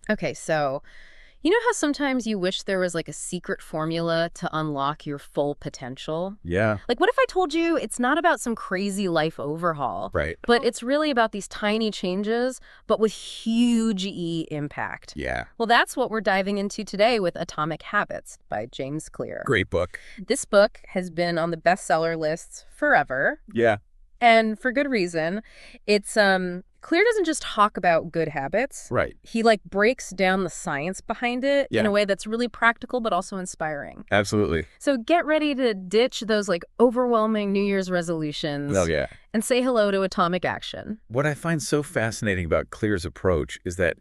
Okay, so you know how sometimes you wish there was like a secret formula to unlock your full potential? Yeah, Like, what if I told you it's not about some crazy life overhaul, right. but it's really about these tiny changes, but with huge impact? Yeah. Well, that's what we're diving into today with Atomic Habits by James Clear. Great book. This book has been on the bestseller lists forever, Yeah. and for good reason. It's Clear doesn't just talk about good habits. Right. He like breaks down the science behind it in Yeah. a way that's really practical but also inspiring. Absolutely. So get ready to ditch those like overwhelming New Year's resolutions Well, yeah. and say hello to atomic action. What I find so fascinating about Clear's approach is that,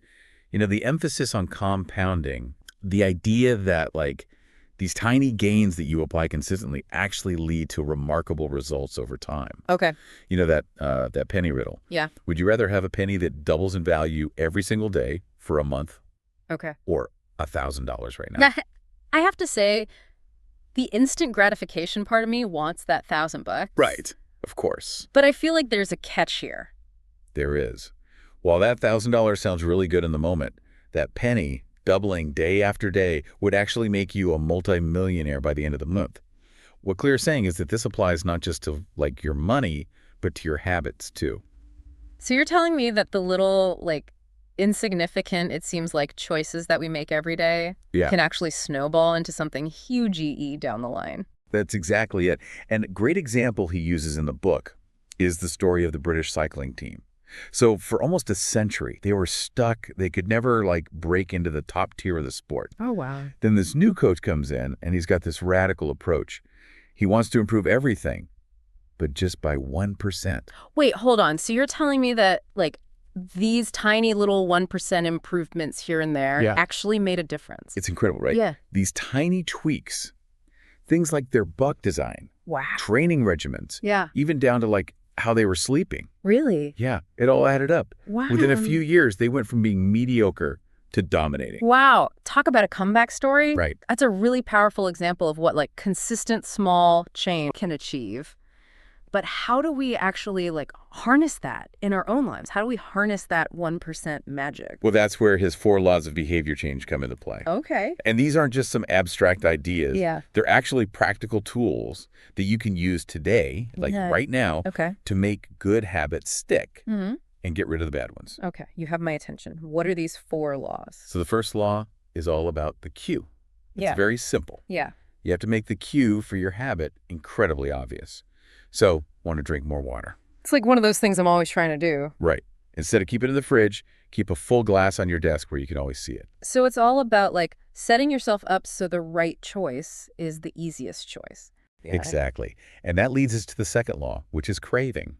the emphasis on compounding, the idea that like these tiny gains that you apply consistently actually lead to remarkable results over time. Okay. That penny riddle. Yeah. Would you rather have a penny that doubles in value every single day for a month Okay. or $1,000 right now? Now, I have to say, the instant gratification part of me wants that $1,000. Right. Of course. But I feel like there's a catch here. There is. While that $1,000 sounds really good in the moment, that penny doubling day after day would actually make you a multimillionaire by the end of the month. What Clear is saying is that this applies not just to like your money, but to your habits too. So you're telling me that the little, like, insignificant, it seems like, choices that we make every day Yeah, can actually snowball into something huge down the line. that's exactly it. And a great example he uses in the book is the story of the British cycling team. So for almost a century, they were stuck. They could never like break into the top tier of the sport. Oh, wow. Then this new coach comes in and he's got this radical approach. He wants to improve everything, but just by 1%. Wait, hold on. So you're telling me that, like, these tiny little 1% improvements here and there Yeah. actually made a difference? It's incredible, right? Yeah. These tiny tweaks, things like their buck design, Wow. training regimens, Yeah. even down to like how they were sleeping. Really? Yeah, it all added up. Wow. Within a few years, they went from being mediocre to dominating. Wow. Talk about a comeback story. Right. That's a really powerful example of what, like, consistent small change can achieve. But how do we actually, like, harness that in our own lives? How do we harness that 1% magic? Well, that's where his 4 laws of behavior change come into play. Okay. And these aren't just some abstract ideas. Yeah. They're actually practical tools that you can use today, like Yeah. right now, Okay. to make good habits stick Mm-hmm. and get rid of the bad ones. Okay. You have my attention. What are these 4 laws? So the first law is all about the cue. It's Yeah. very simple. Yeah. You have to make the cue for your habit incredibly obvious. So, want to drink more water. It's like one of those things I'm always trying to do. Right. Instead of keeping it in the fridge, keep a full glass on your desk where you can always see it. So it's all about, like, setting yourself up so the right choice is the easiest choice. Yeah. Exactly. And that leads us to the second law, which is craving.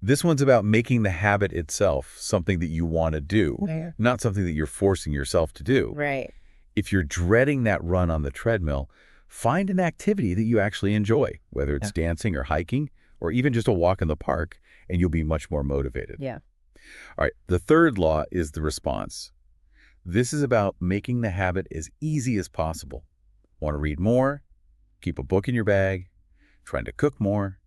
This one's about making the habit itself something that you want to do, Yeah. not something that you're forcing yourself to do. Right. If you're dreading that run on the treadmill, find an activity that you actually enjoy, whether it's dancing or hiking or even just a walk in the park, and you'll be much more motivated. Yeah. All right, the third law is the response. This is about making the habit as easy as possible. Want to read more? Keep a book in your bag. Trying to cook more?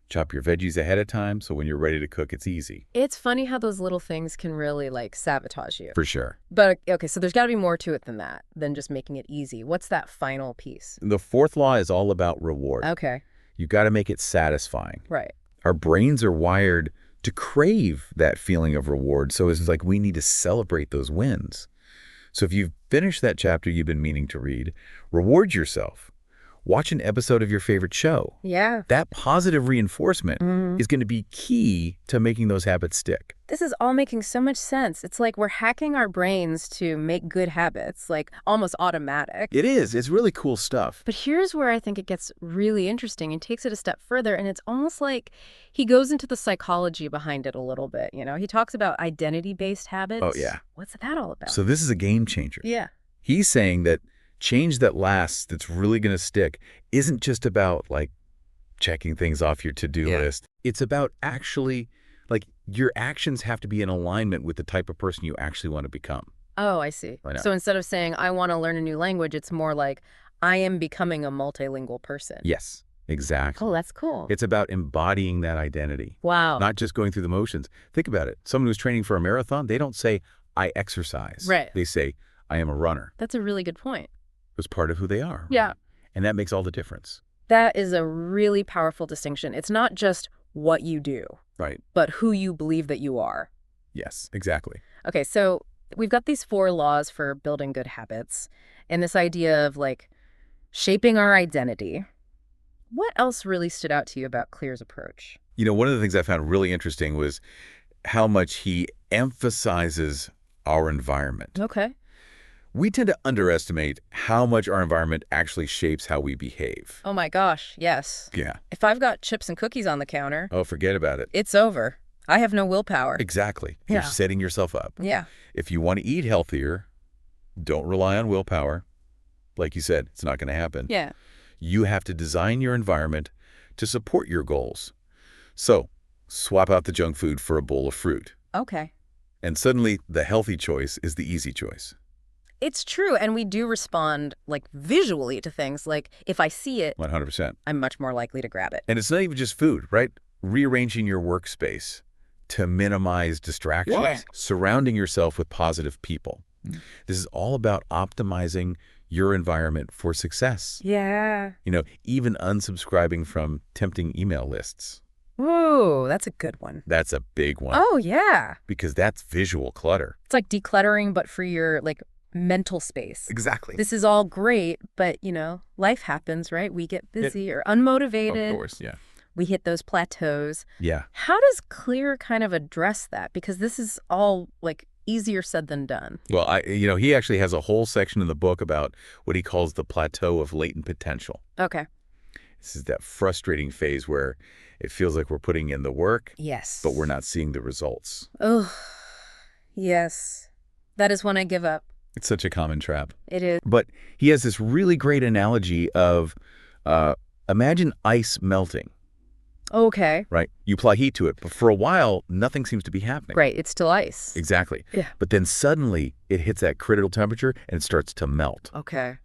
Chop your veggies ahead of time so when you're ready to cook, it's easy. It's funny how those little things can really, like, sabotage you. For sure. But, okay, so there's got to be more to it than that, than just making it easy. What's that final piece? The fourth law is all about reward. Okay. You got to make it satisfying. Right. Our brains are wired to crave that feeling of reward, so it's like we need to celebrate those wins. So if you've finished that chapter you've been meaning to read, reward yourself. Watch an episode of your favorite show. Yeah. That positive reinforcement is going to be key to making those habits stick. This is all making so much sense. It's like we're hacking our brains to make good habits, like almost automatic. It is. It's really cool stuff. But here's where I think it gets really interesting and takes it a step further. And it's almost like he goes into the psychology behind it a little bit. You know, he talks about identity-based habits. Oh, yeah. What's that all about? So this is a game changer. Yeah. He's saying that change that lasts, that's really going to stick, isn't just about like checking things off your to-do list. It's about actually, like, your actions have to be in alignment with the type of person you actually want to become. Oh, I see. I know. So instead of saying, I want to learn a new language, it's more like, I am becoming a multilingual person. Yes, exactly. Oh, that's cool. It's about embodying that identity, Wow. not just going through the motions. Think about it. Someone who's training for a marathon, they don't say, I exercise. Right. They say, I am a runner. That's a really good point. It's part of who they are. Yeah. And that makes all the difference. That is a really powerful distinction. It's not just what you do, Right. but who you believe that you are. Yes, exactly. Okay, so we've got these 4 laws for building good habits and this idea of like shaping our identity. What else really stood out to you about Clear's approach? One of the things I found really interesting was how much he emphasizes our environment. Okay. We tend to underestimate how much our environment actually shapes how we behave. Oh my gosh, yes. Yeah. If I've got chips and cookies on the counter, Oh, forget about it. it's over. I have no willpower. Exactly. Yeah. You're setting yourself up. Yeah. If you want to eat healthier, don't rely on willpower. Like you said, it's not going to happen. Yeah. You have to design your environment to support your goals. So, swap out the junk food for a bowl of fruit. Okay. And suddenly, the healthy choice is the easy choice. It's true, and we do respond like visually to things. Like if I see it, 100%. I'm much more likely to grab it. And it's not even just food, right? Rearranging your workspace to minimize distractions, Yeah. surrounding yourself with positive people. This is all about optimizing your environment for success. Yeah. Even unsubscribing from tempting email lists. Ooh, that's a good one. That's a big one Oh, yeah. because that's visual clutter. It's like decluttering, but for your like mental space. Exactly. This is all great, but life happens, right? We get busy or unmotivated. Of course, yeah. We hit those plateaus. Yeah. How does Clear kind of address that? Because this is all like easier said than done. Well, he actually has a whole section in the book about what he calls the plateau of latent potential. Okay. This is that frustrating phase where it feels like we're putting in the work, Yes. but we're not seeing the results. Oh, yes. That is when I give up. It's such a common trap. It is. But he has this really great analogy of imagine ice melting, Okay. right? You apply heat to it, but for a while, nothing seems to be happening. Right. It's still ice. Exactly. Yeah. But then suddenly it hits that critical temperature and it starts to melt. Okay.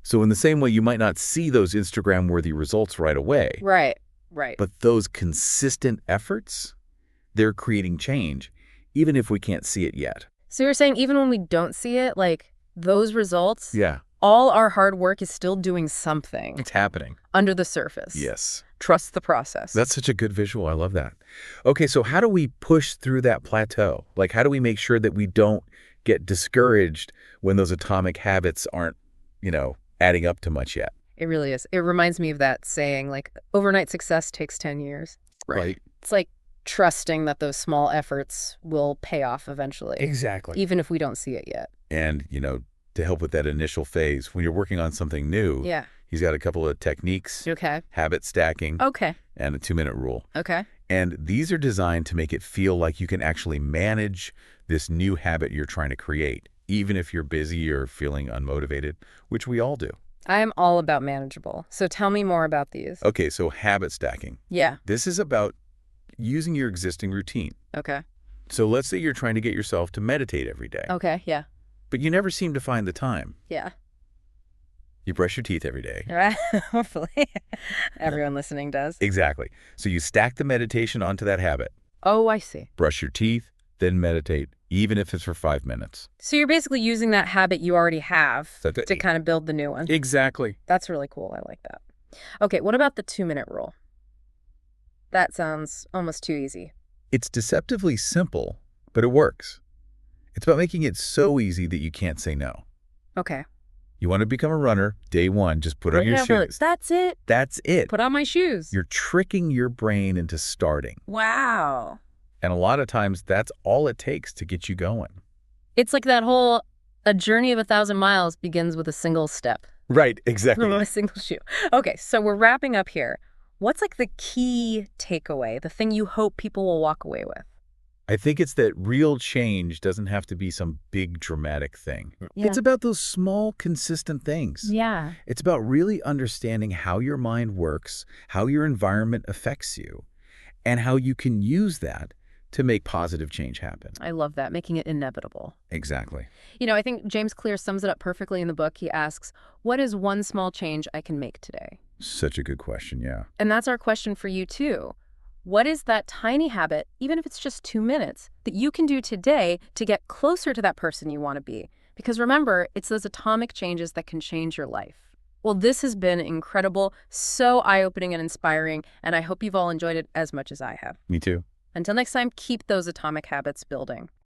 So in the same way, you might not see those Instagram-worthy results right away, Right. Right. but those consistent efforts, they're creating change, even if we can't see it yet. So you're saying even when we don't see it, like those results, Yeah. all our hard work is still doing something It's happening. under the surface. Yes. Trust the process. That's such a good visual. I love that. Okay, so how do we push through that plateau? Like, how do we make sure that we don't get discouraged when those atomic habits aren't, adding up to much yet? It really is. It reminds me of that saying, like, overnight success takes 10 years. Right. It's like trusting that those small efforts will pay off eventually, Exactly. even if we don't see it yet. And, to help with that initial phase, when you're working on something new, Yeah. he's got a couple of techniques, Okay. habit stacking, Okay. and a 2-minute rule. Okay. And these are designed to make it feel like you can actually manage this new habit you're trying to create, even if you're busy or feeling unmotivated, which we all do. I am all about manageable. So tell me more about these. Okay, so habit stacking. Yeah. This is about using your existing routine. Okay. So let's say you're trying to get yourself to meditate every day, Okay. Yeah. but you never seem to find the time. Yeah. You brush your teeth every day. Right. Hopefully everyone listening does. Exactly. So you stack the meditation onto that habit. Oh, I see. Brush your teeth, then meditate, even if it's for 5 minutes. So you're basically using that habit you already have That's it. to kind of build the new one. Exactly. That's really cool. I like that. Okay, what about the 2-minute rule? That sounds almost too easy. It's deceptively simple, but it works. It's about making it so easy that you can't say no. Okay. You want to become a runner, day one, just put on your shoes. That's it. That's it. Put on my shoes. You're tricking your brain into starting. Wow. And a lot of times, that's all it takes to get you going. It's like that whole, a journey of 1,000 miles begins with a single step. Right, exactly. A single shoe. Okay, so we're wrapping up here. What's like the key takeaway, the thing you hope people will walk away with? I think it's that real change doesn't have to be some big dramatic thing. Yeah. It's about those small, consistent things. Yeah. It's about really understanding how your mind works, how your environment affects you, and how you can use that to make positive change happen. I love that, making it inevitable. Exactly. I think James Clear sums it up perfectly in the book. He asks, what is one small change I can make today? Such a good question, yeah. And that's our question for you, too. What is that tiny habit, even if it's just 2 minutes, that you can do today to get closer to that person you want to be? Because remember, it's those atomic changes that can change your life. Well, this has been incredible, so eye-opening and inspiring, and I hope you've all enjoyed it as much as I have. Me too. Until next time, keep those atomic habits building.